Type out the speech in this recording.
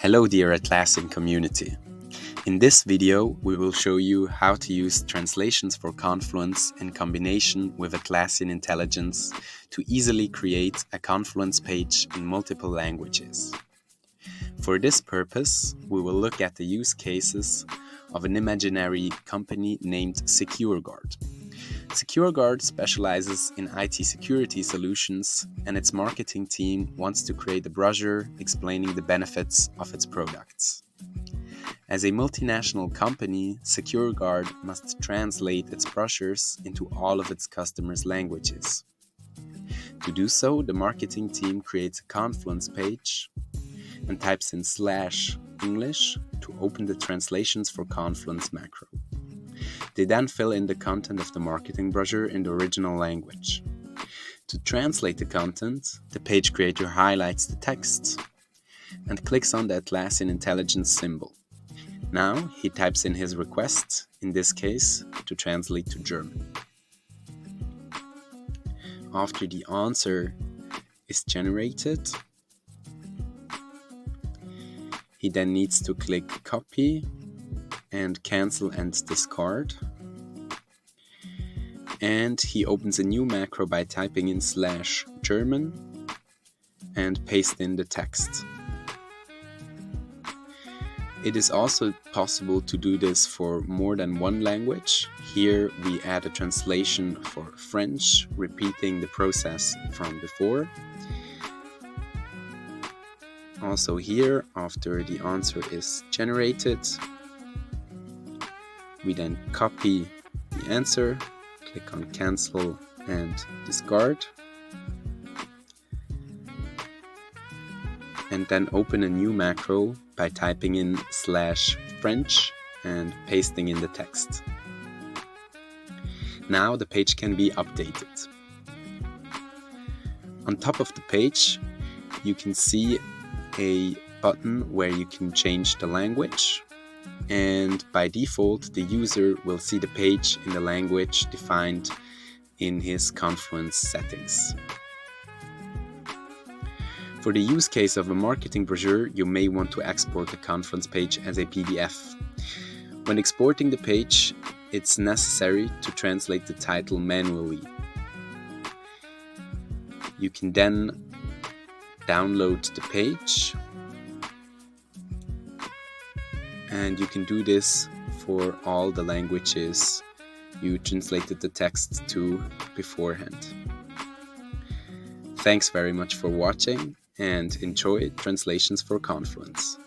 Hello dear Atlassian community. In this video, we will show you how to use translations for Confluence in combination with Atlassian Intelligence to easily create a Confluence page in multiple languages. For this purpose, we will look at the use cases of an imaginary company named SecureGuard. SecureGuard specializes in IT security solutions, and its marketing team wants to create a brochure explaining the benefits of its products. As a multinational company, SecureGuard must translate its brochures into all of its customers' languages. To do so, the marketing team creates a Confluence page and types in /English to open the translations for Confluence macro. They then fill in the content of the marketing brochure in the original language. To translate the content, the page creator highlights the text and clicks on the Atlassian Intelligence symbol. Now he types in his request, in this case, to translate to German. After the answer is generated, he then needs to click copy and cancel and discard. And he opens a new macro by typing in /German and paste in the text. It is also possible to do this for more than one language. Here we add a translation for French, repeating the process from before. Also here, after the answer is generated, we then copy the answer, click on cancel and discard, and then open a new macro by typing in /French and pasting in the text. Now the page can be updated. On top of the page, you can see a button where you can change the language, and by default the user will see the page in the language defined in his Confluence settings. For the use case of a marketing brochure, you may want to export the Confluence page as a PDF. When exporting the page, it's necessary to translate the title manually. You can then download the page, and you can do this for all the languages you translated the text to beforehand. Thanks very much for watching, and enjoy translations for Confluence.